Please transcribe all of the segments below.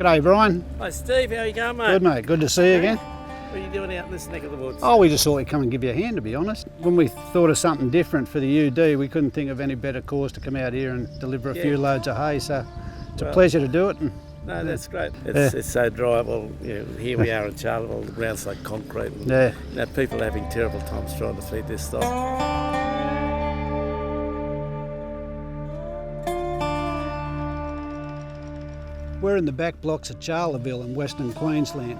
G'day Brian. Hi Steve, how you going, mate? Good mate, good to see you again. What are you doing out in this neck of the woods? Oh, we just thought we'd come and give you a hand, to be honest. When we thought of something different for the UD, we couldn't think of any better cause to come out here and deliver a few loads of hay, so it's a pleasure to do it. And, no, that's great. It's so dry. Well, here we are in Charleville, the ground's like concrete. And, people are having terrible times trying to feed their stock. We're in the back blocks of Charleville in Western Queensland.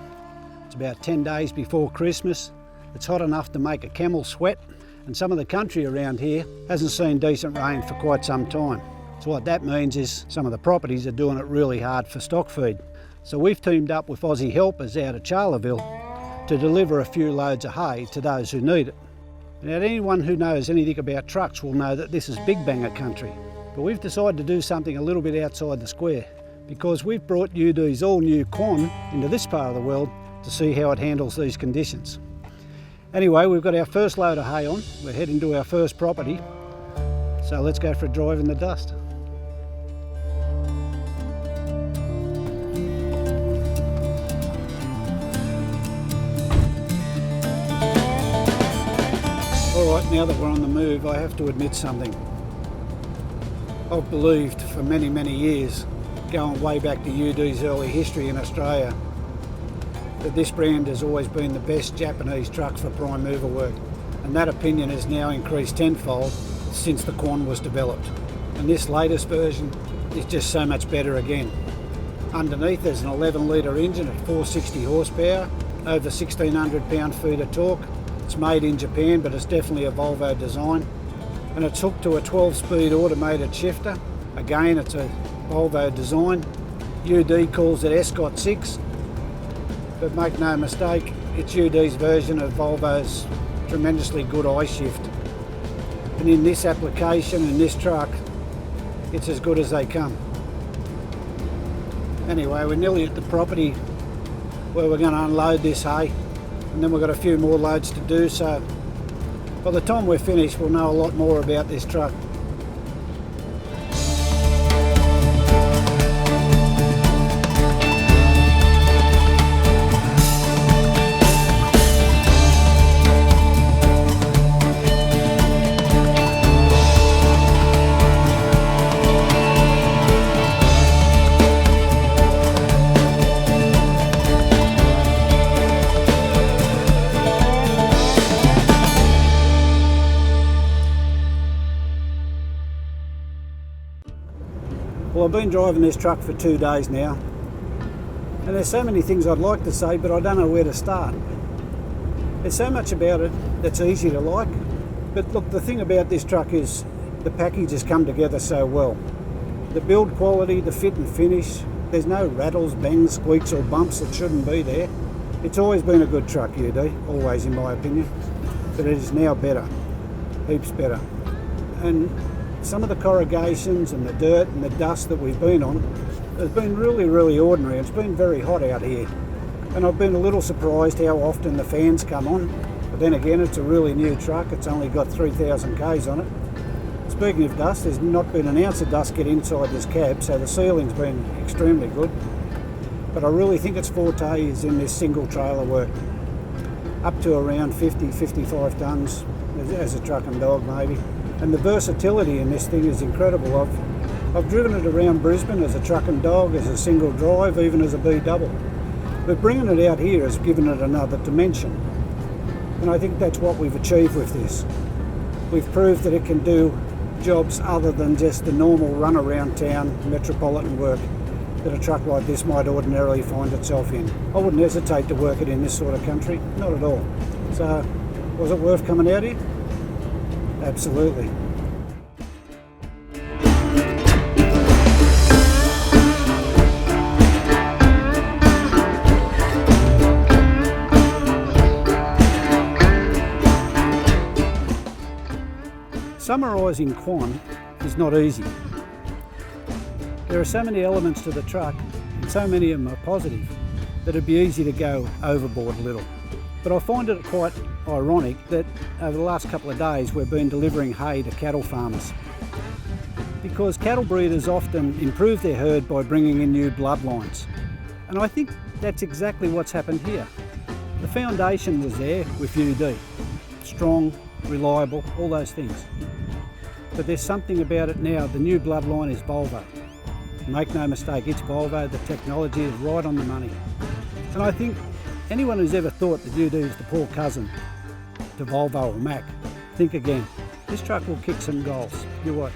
It's about 10 days before Christmas. It's hot enough to make a camel sweat, and some of the country around here hasn't seen decent rain for quite some time. So what that means is some of the properties are doing it really hard for stock feed. So we've teamed up with Aussie helpers out of Charleville to deliver a few loads of hay to those who need it. Now, anyone who knows anything about trucks will know that this is big banger country, but we've decided to do something a little bit outside the square, because we've brought UD's all-new Quon into this part of the world to see how it handles these conditions. Anyway, we've got our first load of hay on. We're heading to our first property, so let's go for a drive in the dust. All right, now that we're on the move, I have to admit something. I've believed for many, many years, going way back to UD's early history in Australia, that this brand has always been the best Japanese truck for prime mover work, and that opinion has now increased tenfold since the Quon was developed. And this latest version is just so much better again. Underneath there's an 11 litre engine at 460 horsepower, over 1600 pound-feet of torque. It's made in Japan, but it's definitely a Volvo design, and it's hooked to a 12-speed automated shifter. Again, it's a Volvo design. UD calls it Escort 6, but make no mistake, it's UD's version of Volvo's tremendously good I-shift. And in this application, in this truck, it's as good as they come. Anyway, we're nearly at the property where we're going to unload this hay, and then we've got a few more loads to do, so by the time we're finished, we'll know a lot more about this truck. Well, I've been driving this truck for 2 days now, and there's so many things I'd like to say, but I don't know where to start. There's so much about it that's easy to like, but look, the thing about this truck is the package has come together so well. The build quality, the fit and finish, there's no rattles, bangs, squeaks or bumps that shouldn't be there. It's always been a good truck, UD, always in my opinion, but it is now better, heaps better. And some of the corrugations and the dirt and the dust that we've been on has been really, really ordinary. It's been very hot out here, and I've been a little surprised how often the fans come on, but then again, it's a really new truck. It's only got 3,000 Ks on it. Speaking of dust, there's not been an ounce of dust get inside this cab, so the sealing's been extremely good, but I really think its forte is in this single trailer work, up to around 50, 55 tonnes as a truck and dog maybe. And the versatility in this thing is incredible. I've driven it around Brisbane as a truck and dog, as a single drive, even as a B double. But bringing it out here has given it another dimension. And I think that's what we've achieved with this. We've proved that it can do jobs other than just the normal run around town metropolitan work that a truck like this might ordinarily find itself in. I wouldn't hesitate to work it in this sort of country, not at all. So, was it worth coming out here? Absolutely. Summarising Quon is not easy. There are so many elements to the truck, and so many of them are positive, that it'd be easy to go overboard a little. But I find it quite ironic that over the last couple of days we've been delivering hay to cattle farmers, because cattle breeders often improve their herd by bringing in new bloodlines. And I think that's exactly what's happened here. The foundation was there with UD. Strong, reliable, all those things. But there's something about it now. The new bloodline is Volvo. Make no mistake, it's Volvo. The technology is right on the money. And I think anyone who's ever thought that UD is the poor cousin to Volvo or Mack, think again. This truck will kick some goals. You watch.